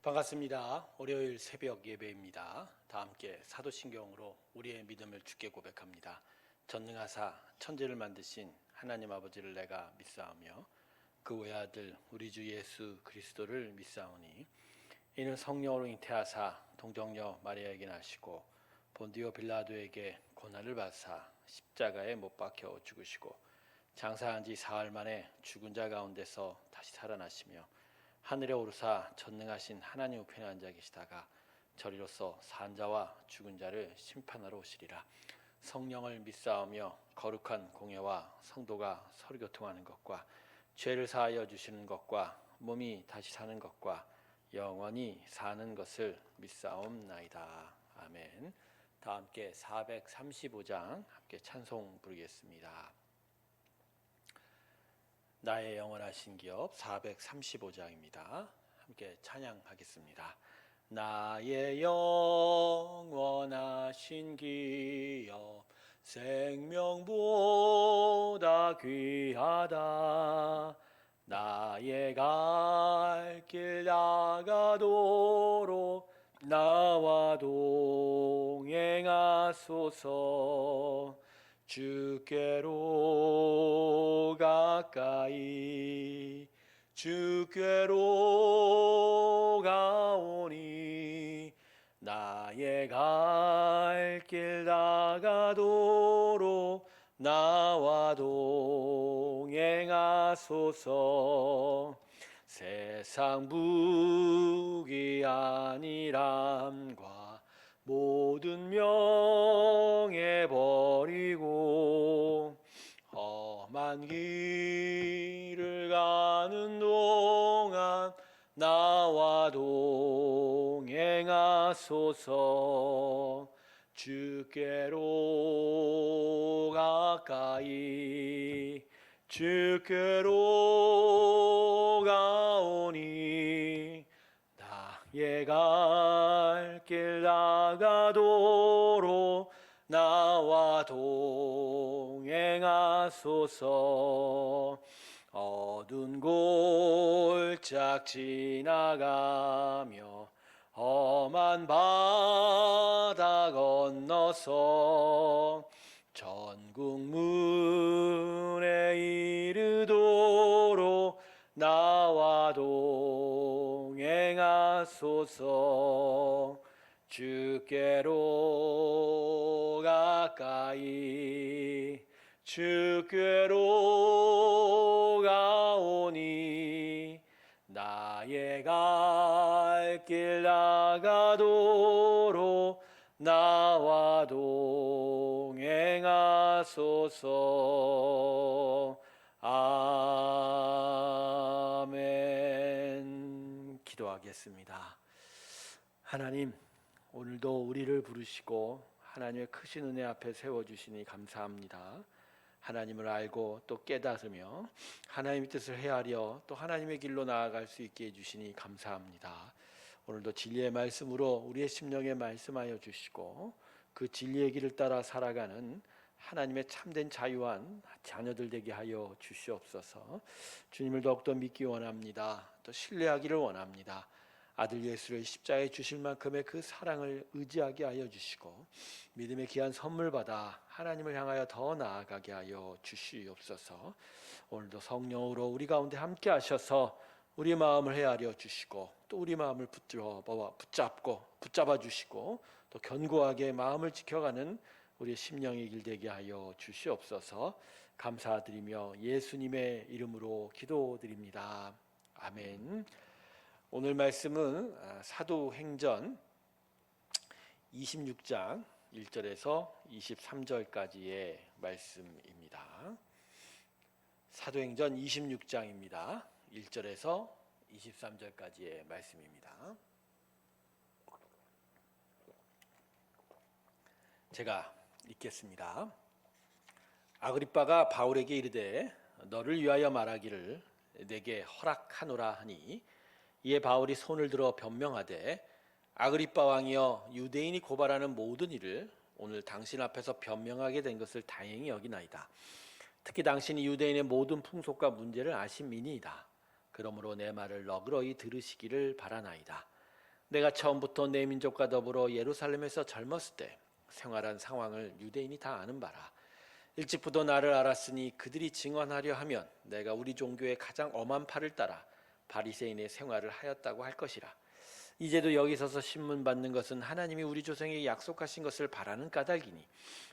반갑습니다. 월요일 새벽 예배입니다. 다 함께 사도신경으로 우리의 믿음을 주께 고백합니다. 전능하사 천지를 만드신 하나님 아버지를 내가 믿사오며 그 외아들 우리 주 예수 그리스도를 믿사오니 이는 성령으로 잉태하사 동정녀 마리아에게 나시고 본디오 빌라도에게 고난을 받사 십자가에 못 박혀 죽으시고 장사한 지 사흘 만에 죽은 자 가운데서 다시 살아나시며 하늘에 오르사 전능하신 하나님 우편에 앉아 계시다가 저리로서 산 자와 죽은 자를 심판하러 오시리라. 성령을 믿사오며 거룩한 공예와 성도가 서로 교통하는 것과 죄를 사하여 주시는 것과 몸이 다시 사는 것과 영원히 사는 것을 믿사옵나이다. 아멘. 다 함께 435장 함께 찬송 부르겠습니다. 나의 영원하신 기업 435장입니다. 함께 찬양하겠습니다. 나의 영원하신 기업 생명보다 귀하다. 나의 갈 길 나가도록 나와 동행하소서. 주께로 가까이 주께로 가오니 나의 갈 길 나가도록 나와 동행하소서. 세상 부귀 아니람과 모든 명예 버리고 험한 길을 가는 동안 나와 동행하소서. 주께로 가까이 주께로 가오니 나의 갈 길 나가도록 나와 동행하소서. 어두운 골짝 지나가며 험한 바다 건너서 전국 문에 이르도록 나와 동행하소서. 주께로 가까이 주께로 가오니 나의 갈 길 나가도록 나와 동행하소서. 아멘. 기도하겠습니다. 하나님, 오늘도 우리를 부르시고 하나님의 크신 은혜 앞에 세워주시니 감사합니다. 하나님을 알고 또 깨달으며 하나님의 뜻을 헤아려 또 하나님의 길로 나아갈 수 있게 해주시니 감사합니다. 오늘도 진리의 말씀으로 우리의 심령에 말씀하여 주시고 그 진리의 길을 따라 살아가는 하나님의 참된 자유한 자녀들 되게 하여 주시옵소서. 주님을 더욱더 믿기 원합니다. 또 신뢰하기를 원합니다. 아들 예수를 십자가에 주실 만큼의 그 사랑을 의지하게 하여 주시고 믿음의 귀한 선물 받아 하나님을 향하여 더 나아가게 하여 주시옵소서. 오늘도 성령으로 우리 가운데 함께 하셔서 우리 마음을 헤아려 주시고 또 우리 마음을 붙잡아 주시고 또 견고하게 마음을 지켜가는 우리의 심령의 길 되게 하여 주시옵소서. 감사드리며 예수님의 이름으로 기도드립니다. 아멘. 오늘 말씀은 사도행전 26장 1절에서 23절까지의 말씀입니다. 사도행전 26장입니다. 1절에서 23절까지의 말씀입니다. 제가 읽겠습니다. 아그리빠가 바울에게 이르되 너를 위하여 말하기를 내게 허락하노라 하니 이에 바울이 손을 들어 변명하되 아그리빠 왕이여, 유대인이 고발하는 모든 일을 오늘 당신 앞에서 변명하게 된 것을 다행히 여기나이다. 특히 당신이 유대인의 모든 풍속과 문제를 아심이니이다. 그러므로 내 말을 너그러이 들으시기를 바라나이다. 내가 처음부터 내 민족과 더불어 예루살렘에서 젊었을 때 생활한 상황을 유대인이 다 아는 바라. 일찍부터 나를 알았으니 그들이 증언하려 하면 내가 우리 종교의 가장 엄한 팔을 따라 바리새인의 생활을 하였다고 할 것이라. 이제도 여기 서서 신문 받는 것은 하나님이 우리 조상에게 약속하신 것을 바라는 까닭이니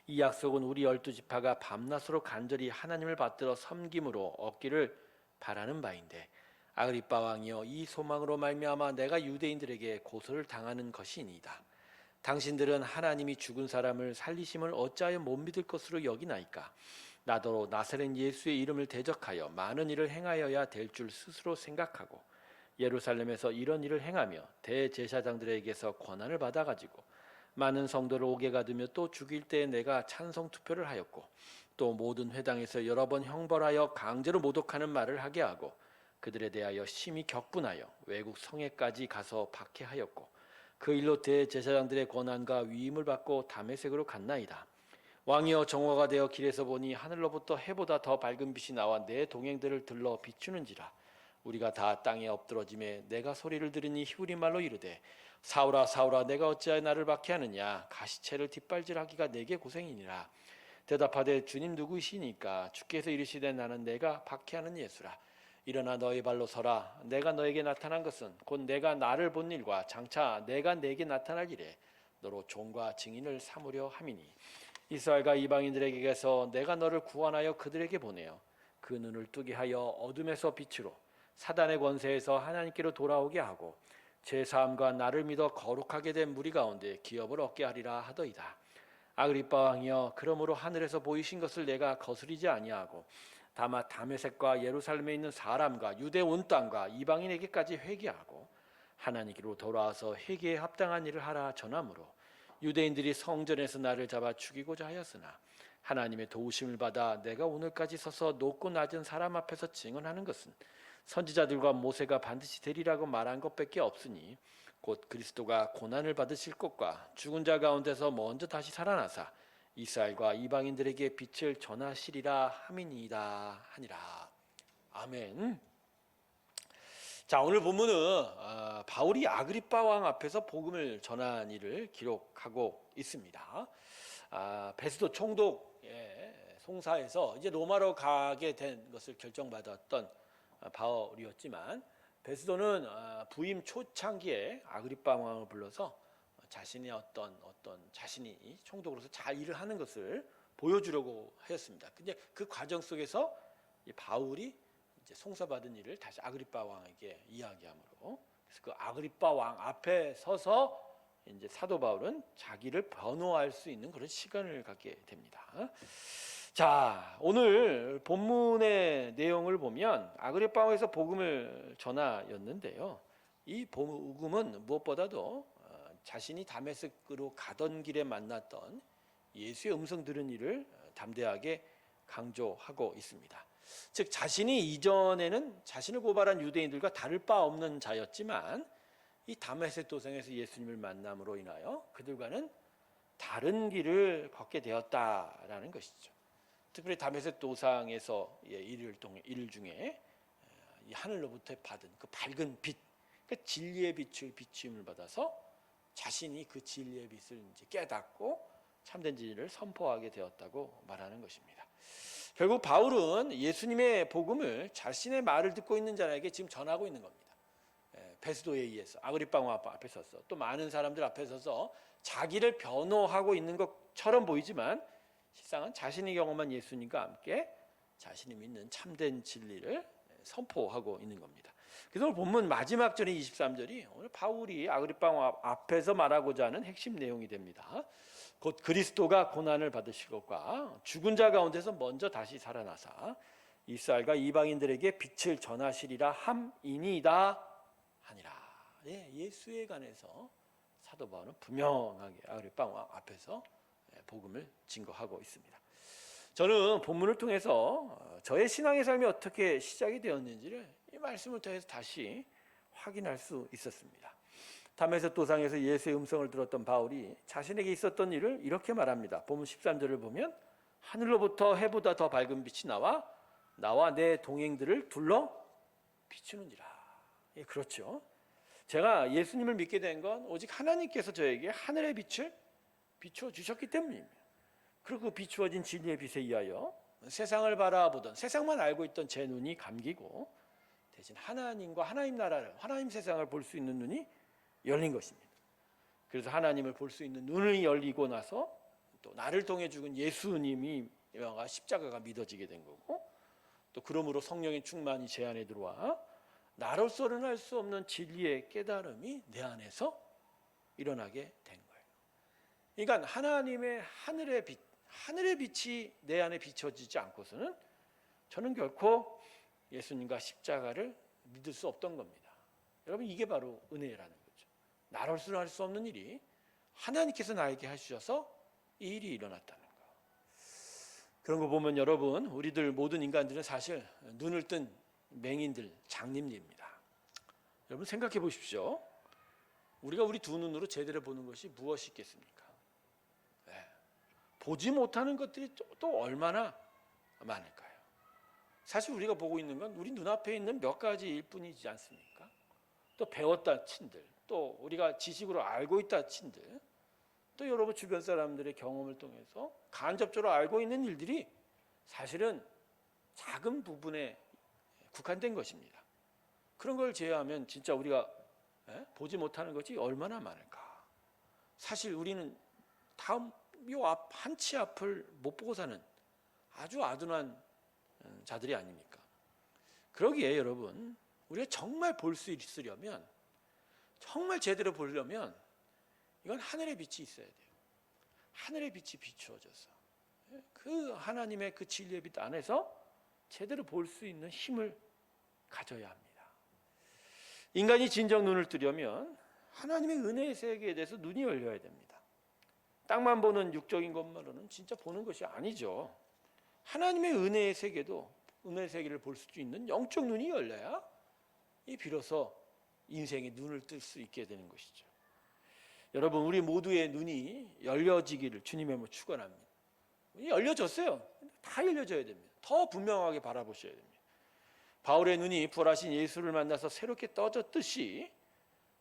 이 약속은 우리 12지파가 밤낮으로 간절히 하나님을 받들어 섬김으로 얻기를 바라는 바인데, 아그리빠 왕이여, 이 소망으로 말미암아 내가 유대인들에게 고소를 당하는 것이니이다. 당신들은 하나님이 죽은 사람을 살리심을 어찌하여 못 믿을 것으로 여기나이까? 나도 나사렛 예수의 이름을 대적하여 많은 일을 행하여야 될 줄 스스로 생각하고 예루살렘에서 이런 일을 행하며 대제사장들에게서 권한을 받아가지고 많은 성도를 옥에 가두며 또 죽일 때에 내가 찬성 투표를 하였고 또 모든 회당에서 여러 번 형벌하여 강제로 모독하는 말을 하게 하고 그들에 대하여 심히 격분하여 외국 성에까지 가서 박해하였고 그 일로 대제사장들의 권한과 위임을 받고 다메섹으로 갔나이다. 왕이여, 정오가 되어 길에서 보니 하늘로부터 해보다 더 밝은 빛이 나와 내 동행들을 들러 비추는지라. 우리가 다 땅에 엎드러짐에 내가 소리를 들으니 히브리 말로 이르되 사울아 사울아 내가 어찌하여 나를 박해하느냐? 가시채를 뒷발질하기가 내게 고생이니라. 대답하되 주님 누구이시니까? 주께서 이르시되 나는 내가 박해하는 예수라. 일어나 너의 발로 서라. 내가 너에게 나타난 것은 곧 내가 나를 본 일과 장차 내가 내게 나타날 일에 너로 종과 증인을 삼으려 함이니 이스라엘과 이방인들에게서 내가 너를 구원하여 그들에게 보내어 그 눈을 뜨게 하여 어둠에서 빛으로 사단의 권세에서 하나님께로 돌아오게 하고 제사함과 나를 믿어 거룩하게 된 무리 가운데 기업을 얻게 하리라 하더이다. 아그리빠 왕이여, 그러므로 하늘에서 보이신 것을 내가 거스리지 아니하고 다만 다메섹과 예루살렘에 있는 사람과 유대 온 땅과 이방인에게까지 회개하고 하나님께로 돌아와서 회개에 합당한 일을 하라 전함으로 유대인들이 성전에서 나를 잡아 죽이고자 하였으나 하나님의 도우심을 받아 내가 오늘까지 서서 높고 낮은 사람 앞에서 증언하는 것은 선지자들과 모세가 반드시 되리라고 말한 것밖에 없으니 곧 그리스도가 고난을 받으실 것과 죽은 자 가운데서 먼저 다시 살아나사 이스라엘과 이방인들에게 빛을 전하시리라 함이니이다 하니라. 아멘. 자, 오늘 본문은 바울이 아그리빠 왕 앞에서 복음을 전한 일을 기록하고 있습니다. 베스도 총독 송사에서 이제 로마로 가게 된 것을 결정받았던 바울이었지만 베스도는 부임 초창기에 아그리빠 왕을 불러서 자신의 어떤 자신이 총독으로서 잘 일을 하는 것을 보여주려고 하였습니다. 근데 그 과정 속에서 이 바울이 이제 송사받은 일을 다시 아그리빠 왕에게 이야기함으로, 그래서 그 아그리빠 왕 앞에 서서 이제 사도 바울은 자기를 변호할 수 있는 그런 시간을 갖게 됩니다. 자, 오늘 본문의 내용을 보면 아그리빠 왕에서 복음을 전하였는데요. 이 복음은 무엇보다도 자신이 다메섹으로 가던 길에 만났던 예수의 음성 들은 일을 담대하게 강조하고 있습니다. 즉 자신이 이전에는 자신을 고발한 유대인들과 다를 바 없는 자였지만 이 다메섹 도상에서 예수님을 만남으로 인하여 그들과는 다른 길을 걷게 되었다라는 것이죠. 특별히 다메섹 도상에서 일 중에 이 하늘로부터 받은 그 밝은 빛, 그 진리의 빛을 비추임을 받아서 자신이 그 진리의 빛을 이제 깨닫고 참된 진리를 선포하게 되었다고 말하는 것입니다. 결국 바울은 예수님의 복음을 자신의 말을 듣고 있는 자에게 지금 전하고 있는 겁니다. 베스도에 의해서 아그리빠 왕 앞에 서서 또 많은 사람들 앞에 서서 자기를 변호하고 있는 것처럼 보이지만 실상은 자신이 경험한 예수님과 함께 자신이 믿는 참된 진리를 선포하고 있는 겁니다. 그래서 오늘 본문 마지막 절인 23절이 오늘 바울이 아그리빠 왕 앞에서 말하고자 하는 핵심 내용이 됩니다. 곧 그리스도가 고난을 받으실 것과 죽은 자 가운데서 먼저 다시 살아나사 이스라엘과 이방인들에게 빛을 전하시리라 함이니이다 하니라. 예수에 관해서 사도 바울은 분명하게 아그리빠 왕 앞에서 복음을 증거하고 있습니다. 저는 본문을 통해서 저의 신앙의 삶이 어떻게 시작이 되었는지를 이 말씀을 통해서 다시 확인할 수 있었습니다. 다메섹 도상에서 예수의 음성을 들었던 바울이 자신에게 있었던 일을 이렇게 말합니다. 본문 13절을 보면 하늘로부터 해보다 더 밝은 빛이 나와 내 동행들을 둘러 비추는지라. 그렇죠. 제가 예수님을 믿게 된 건 오직 하나님께서 저에게 하늘의 빛을 비추어 주셨기 때문입니다. 그리고 그 비추어진 진리의 빛에 의하여 세상을 바라보던, 세상만 알고 있던 제 눈이 감기고 대신 하나님과 하나님 나라를, 하나님 세상을 볼 수 있는 눈이 열린 것입니다. 그래서 하나님을 볼 수 있는 눈이 열리고 나서 또 나를 통해 죽은 예수님이 십자가가 믿어지게 된 거고, 또 그러므로 성령의 충만이 제 안에 들어와 나로서는 할 수 없는 진리의 깨달음이 내 안에서 일어나게 된 거예요. 그러니까 하나님의 하늘의 빛이 내 안에 비춰지지 않고서는 저는 결코 예수님과 십자가를 믿을 수 없던 겁니다. 여러분, 이게 바로 은혜라는 거죠. 나로서는 할 수 없는 일이 하나님께서 나에게 하셔서 이 일이 일어났다는 거. 그런 거 보면 여러분, 우리들 모든 인간들은 사실 눈을 뜬 맹인들, 장님들입니다. 여러분 생각해 보십시오. 우리가 우리 두 눈으로 제대로 보는 것이 무엇이 있겠습니까? 보지 못하는 것들이 또 얼마나 많을까요? 사실 우리가 보고 있는 건 우리 눈앞에 있는 몇 가지일 뿐이지 않습니까? 또 배웠다 친들, 또 우리가 지식으로 알고 있다 친들, 또 여러분 주변 사람들의 경험을 통해서 간접적으로 알고 있는 일들이 사실은 작은 부분에 국한된 것입니다. 그런 걸 제외하면 진짜 우리가 보지 못하는 것이 얼마나 많을까? 사실 우리는 다음 요 앞 한 치 앞을 못 보고 사는 아주 아둔한 자들이 아닙니까? 그러기에 여러분, 우리가 정말 볼 수 있으려면, 정말 제대로 보려면 이건 하늘의 빛이 있어야 돼요. 하늘의 빛이 비추어져서 그 하나님의 그 진리의 빛 안에서 제대로 볼 수 있는 힘을 가져야 합니다. 인간이 진정 눈을 뜨려면 하나님의 은혜의 세계에 대해서 눈이 열려야 됩니다. 땅만 보는 육적인 것만으로는 진짜 보는 것이 아니죠. 하나님의 은혜의 세계도, 은혜의 세계를 볼 수 있는 영적 눈이 열려야 이 비로소 인생의 눈을 뜰 수 있게 되는 것이죠. 여러분, 우리 모두의 눈이 열려지기를 주님의 이름으로 축원합니다. 열려졌어요. 다 열려져야 됩니다. 더 분명하게 바라보셔야 됩니다. 바울의 눈이 부활하신 예수를 만나서 새롭게 떠졌듯이,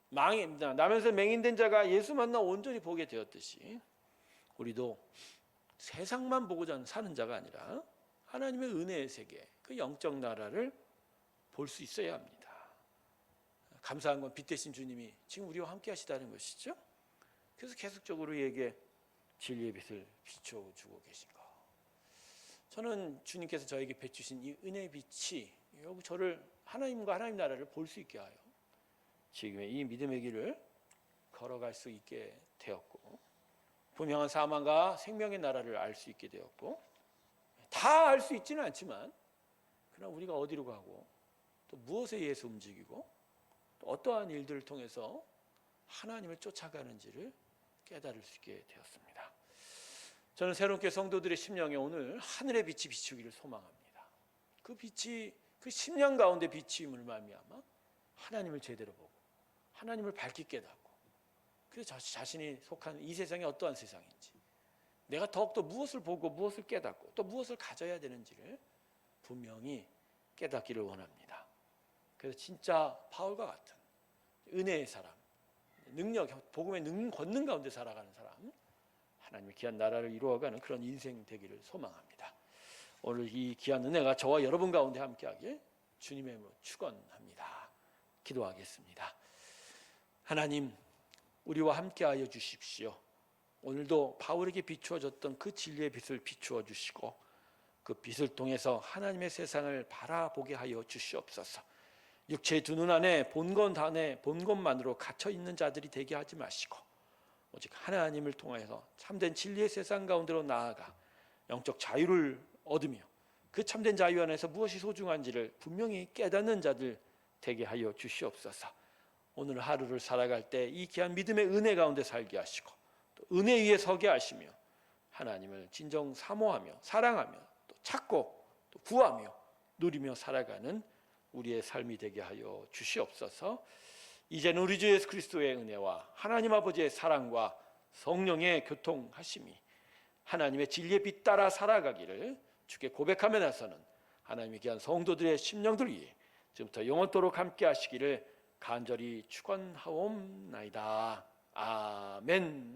나면서 맹인된 자가 예수 만나 온전히 보게 되었듯이, 우리도 세상만 보고자 사는 자가 아니라 하나님의 은혜의 세계, 그 영적 나라를 볼 수 있어야 합니다. 감사한 건 빛 대신 주님이 지금 우리와 함께 하시다는 것이죠. 그래서 계속적으로 우리에게 진리의 빛을 비추어 주고 계신 거. 저는 주님께서 저에게 비추신 이 은혜의 빛이 저를 하나님과 하나님 나라를 볼 수 있게 하여 지금의 이 믿음의 길을 걸어갈 수 있게 되었고, 분명한 사망과 생명의 나라를 알 수 있게 되었고, 다 알 수 있지는 않지만 그러나 우리가 어디로 가고 또 무엇에 의해서 움직이고 또 어떠한 일들을 통해서 하나님을 쫓아가는지를 깨달을 수 있게 되었습니다. 저는 새롭게 성도들의 심령에 오늘 하늘의 빛이 비추기를 소망합니다. 그 빛이, 그 심령 가운데 비추임을 말미암아 하나님을 제대로 보고 하나님을 밝게 깨닫고, 그래서 자신이 속한 이 세상이 어떠한 세상인지, 내가 더욱더 무엇을 보고 무엇을 깨닫고 또 무엇을 가져야 되는지를 분명히 깨닫기를 원합니다. 그래서 진짜 바울과 같은 은혜의 사람, 능력, 복음의 권능 가운데 살아가는 사람, 하나님의 귀한 나라를 이루어가는 그런 인생 되기를 소망합니다. 오늘 이 귀한 은혜가 저와 여러분 가운데 함께하길 주님의 이름으로 축원합니다. 기도하겠습니다. 하나님, 우리와 함께하여 주십시오. 오늘도 바울에게 비추어졌던 그 진리의 빛을 비추어 주시고 그 빛을 통해서 하나님의 세상을 바라보게 하여 주시옵소서. 육체의 두 눈 안에 본 것만으로 갇혀 있는 자들이 되게 하지 마시고 오직 하나님을 통해서 참된 진리의 세상 가운데로 나아가 영적 자유를 얻으며 그 참된 자유 안에서 무엇이 소중한지를 분명히 깨닫는 자들 되게 하여 주시옵소서. 오늘 하루를 살아갈 때 이 귀한 믿음의 은혜 가운데 살게 하시고 또 은혜 위에 서게 하시며 하나님을 진정 사모하며 사랑하며 또 찾고 또 구하며 누리며 살아가는 우리의 삶이 되게 하여 주시옵소서. 이제는 우리 주 예수 그리스도의 은혜와 하나님 아버지의 사랑과 성령의 교통하심이 하나님의 진리의 빛 따라 살아가기를 주께 고백하며 나서는 하나님의 귀한 성도들의 심령들 위해 지금부터 영원토록 함께 하시기를 간절히 축원하옵나이다. 아멘.